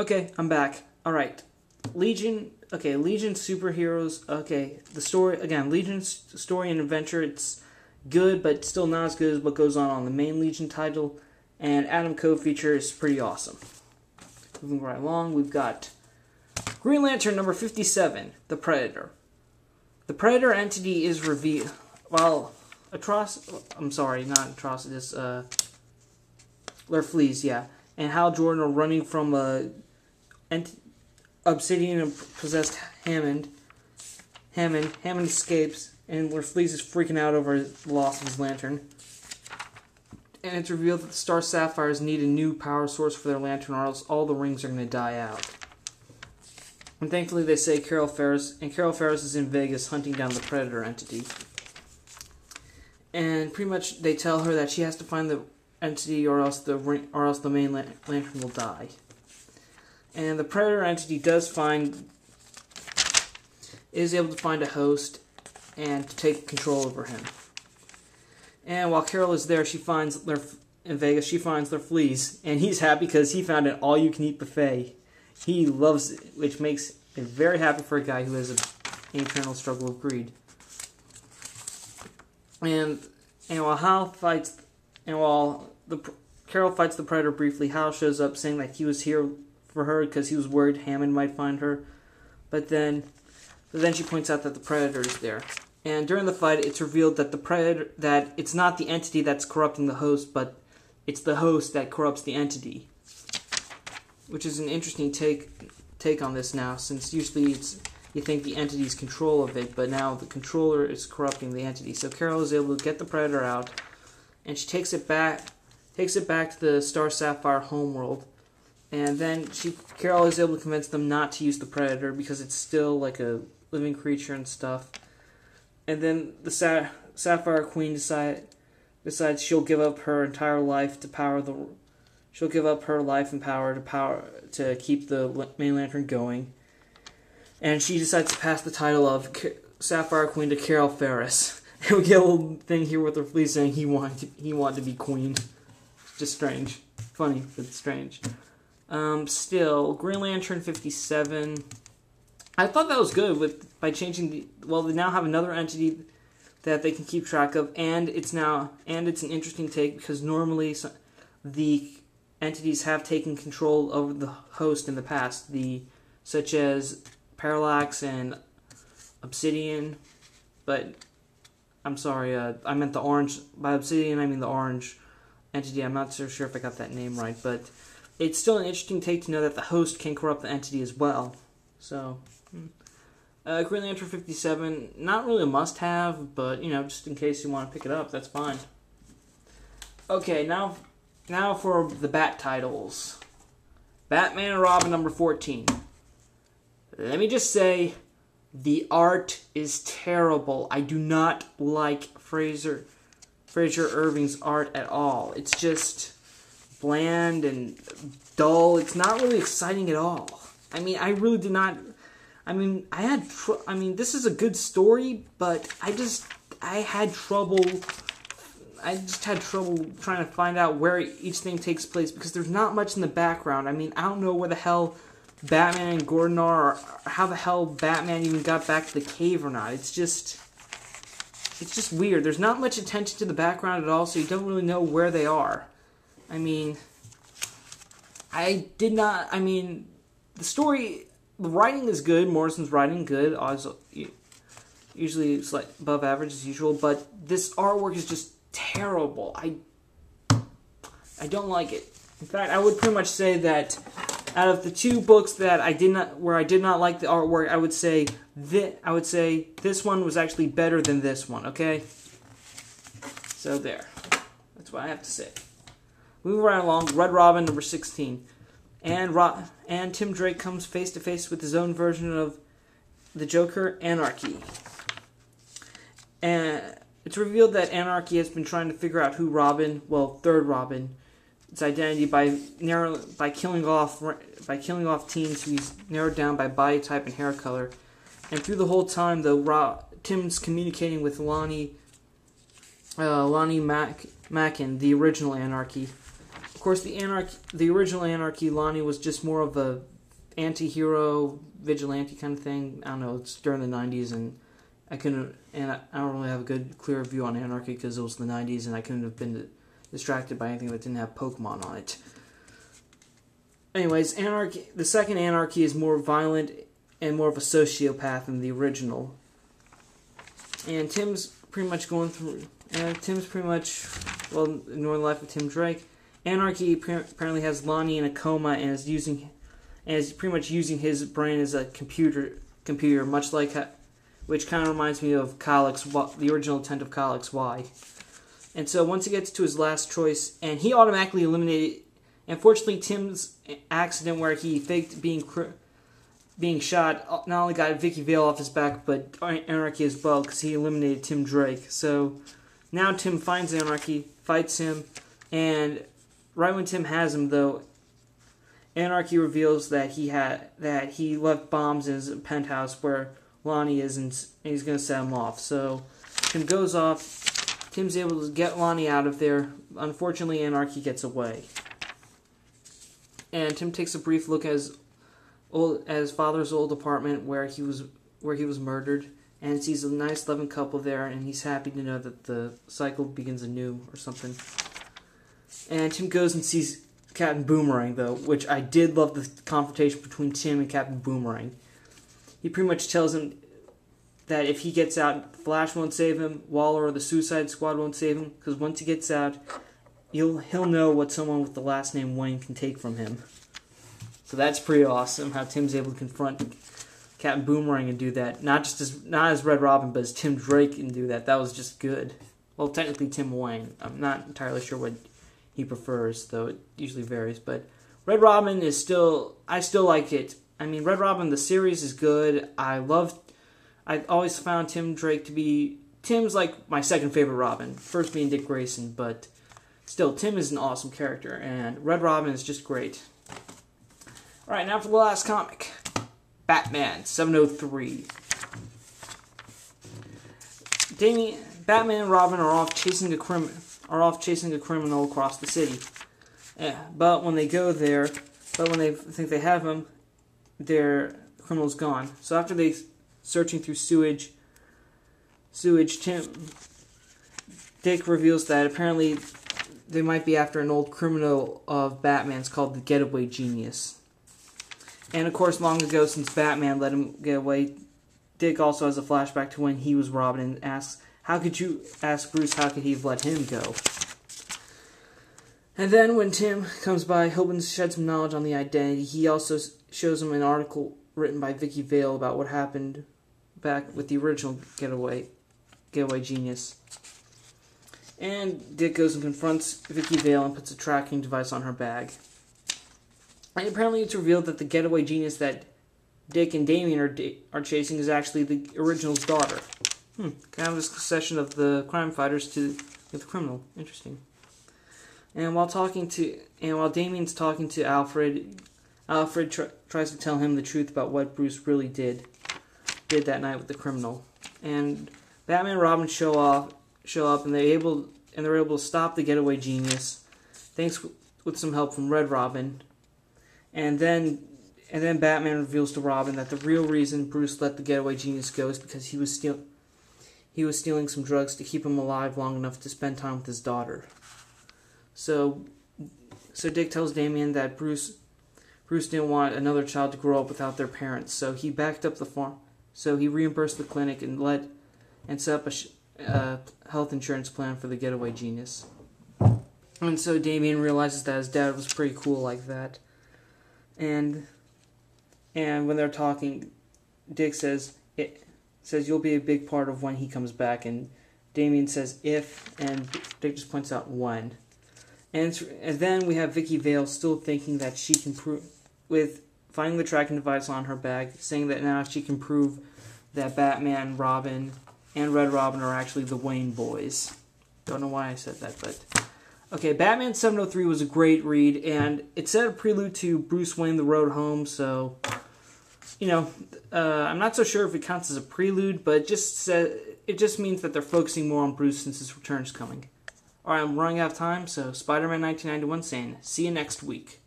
Okay, I'm back. Alright. Legion. Okay, Legion superheroes. Okay, the story. Again, Legion's story and adventure. It's good, but still not as good as what goes on the main Legion title. And Adam co-feature is pretty awesome. Moving right along, we've got Green Lantern number 57, The Predator. The Predator entity is revealed. Well, I'm sorry, not Atrocitus. Fleas, yeah. And Hal Jordan are running from Obsidian and possessed Hammond. Hammond escapes, and Fleas is freaking out over the loss of his lantern. And it's revealed that the Star Sapphires need a new power source for their lantern, or else all the rings are going to die out. And thankfully, they say Carol Ferris is in Vegas hunting down the Predator entity. And pretty much, they tell her that she has to find the entity, or else the main lantern will die. And the Predator entity is able to find a host and to take control over him. And while Carol is there, in Vegas, she finds their fleas, and he's happy because he found an all-you-can-eat buffet. He loves it, which makes it very happy for a guy who has an internal struggle of greed. And while Carol fights the Predator briefly, Hal shows up saying that he was here for her because he was worried Hammond might find her. But then she points out that the Predator is there. And during the fight, it's revealed that that it's not the entity that's corrupting the host, but it's the host that corrupts the entity. Which is an interesting take on this now, since usually you think the entity's control of it, but now the controller is corrupting the entity. So Carol is able to get the Predator out, and she takes it back to the Star Sapphire homeworld. And then Carol is able to convince them not to use the Predator because it's still like a living creature and stuff. And then the Sapphire Queen decides she'll give up her entire life to power the. She'll give up her life and power to keep the main lantern going. And she decides to pass the title of Sapphire Queen to Carol Ferris. And we get a little thing here with her fleas saying he wanted to be queen. Just strange, funny, but strange. Still, Green Lantern 57. I thought that was good by changing they now have another entity that they can keep track of, and it's an interesting take because normally the entities have taken control over the host in the past, such as Parallax and Obsidian. But I'm sorry, I meant the orange. By Obsidian, I mean the orange entity. I'm not so sure if I got that name right, but it's still an interesting take to know that the host can corrupt the entity as well. So, Green Lantern 57, not really a must-have, but, just in case you want to pick it up, that's fine. Okay, now for the Bat titles. Batman and Robin number 14. Let me just say, the art is terrible. I do not like Fraser Irving's art at all. It's just bland and dull. It's not really exciting at all. I mean, I really did not. I mean, this is a good story, but I just had trouble trying to find out where each thing takes place because there's not much in the background. I mean, I don't know where the hell Batman and Gordon are, or how the hell Batman even got back to the cave or not. It's just weird. There's not much attention to the background at all, so you don't really know where they are. I mean, the story, the writing is good. Morrison's writing good. Also, usually it's like above average as usual, but this artwork is just terrible. I don't like it. In fact, I would pretty much say that out of the two books that I did not like the artwork, I would say this one was actually better than this one. Okay, so there. That's what I have to say. Moving right along, Red Robin number 16, and Tim Drake comes face to face with his own version of the Joker, Anarchy. And it's revealed that Anarchy has been trying to figure out who Third Robin, its identity by killing off teens who he's narrowed down by body type and hair color. And through the whole time, Tim's communicating with Lonnie Mackin, the original Anarchy, Of course, the original Anarchy, Lonnie was just more of a anti-hero, vigilante kind of thing. I don't know, it's during the 90s, and I don't really have a good, clear view on Anarchy because it was the 90s, and I couldn't have been distracted by anything that didn't have Pokemon on it. Anyways, the second Anarchy is more violent and more of a sociopath than the original. And Tim's pretty much ignoring the life of Tim Drake. Anarchy apparently has Lonnie in a coma and is pretty much using his brain as a computer, much like which kind of reminds me of the original intent of Calyx Y. And so once he gets to his last choice, and he automatically eliminated. Unfortunately, Tim's accident where he faked being shot not only got Vicky Vale off his back, but Anarchy as well, because he eliminated Tim Drake. So now Tim finds Anarchy, fights him, and right when Tim has him, though, Anarchy reveals that he left bombs in his penthouse where Lonnie is, and he's going to set him off. So Tim goes off. Tim's able to get Lonnie out of there. Unfortunately, Anarchy gets away. And Tim takes a brief look at his father's old apartment where he was murdered, and sees a nice loving couple there, and he's happy to know that the cycle begins anew or something. And Tim goes and sees Captain Boomerang, though, which I did love the confrontation between Tim and Captain Boomerang. He pretty much tells him that if he gets out, Flash won't save him, Waller or the Suicide Squad won't save him, because once he gets out, he'll know what someone with the last name Wayne can take from him. So that's pretty awesome, how Tim's able to confront Captain Boomerang and do that. Not as Red Robin, but as Tim Drake and do that. That was just good. Well, technically Tim Wayne. I'm not entirely sure what he prefers, though it usually varies. But Red Robin I still like it. I mean, Red Robin, the series is good. I always found Tim Drake to be... Tim's like my second favorite Robin. First being Dick Grayson, but still, Tim is an awesome character. And Red Robin is just great. Alright, now for the last comic. Batman 703. Batman and Robin are off chasing a criminal across the city. But when they think they have him, their criminal's gone. So after they searching through sewage, Dick reveals that apparently they might be after an old criminal of Batman's called the Getaway Genius. And of course, long ago, since Batman let him get away, Dick also has a flashback to when he was Robin and asks Bruce how could he have let him go? And then when Tim comes by, hoping to shed some knowledge on the identity, he also shows him an article written by Vicky Vale about what happened back with the original Getaway Genius. And Dick goes and confronts Vicky Vale and puts a tracking device on her bag. And apparently it's revealed that the Getaway Genius that Dick and Damien are chasing is actually the original's daughter. Kind of a succession of the crime fighters to the criminal. Interesting. And while Damien's talking to Alfred tries to tell him the truth about what Bruce really did that night with the criminal. And Batman and Robin show up, and they're able to stop the Getaway Genius, thanks with some help from Red Robin. And then Batman reveals to Robin that the real reason Bruce let the Getaway Genius go is because he was stealing some drugs to keep him alive long enough to spend time with his daughter. So Dick tells Damien that Bruce didn't want another child to grow up without their parents, so he backed up the farm. So he reimbursed the clinic and set up a health insurance plan for the Getaway Genius. And so Damien realizes that his dad was pretty cool like that. And when they're talking, Dick says you'll be a big part of when he comes back, and Damien says if, and Dick just points out when. And then we have Vicky Vale still thinking that she can prove, with finding the tracking device on her bag, saying that now she can prove that Batman, Robin, and Red Robin are actually the Wayne boys. Don't know why I said that, but... Okay, Batman 703 was a great read, and it set a prelude to Bruce Wayne: The Road Home, so... I'm not so sure if it counts as a prelude, but it just means that they're focusing more on Bruce since his return's coming. Alright, I'm running out of time, so Spider-Man 1991 saying, see you next week.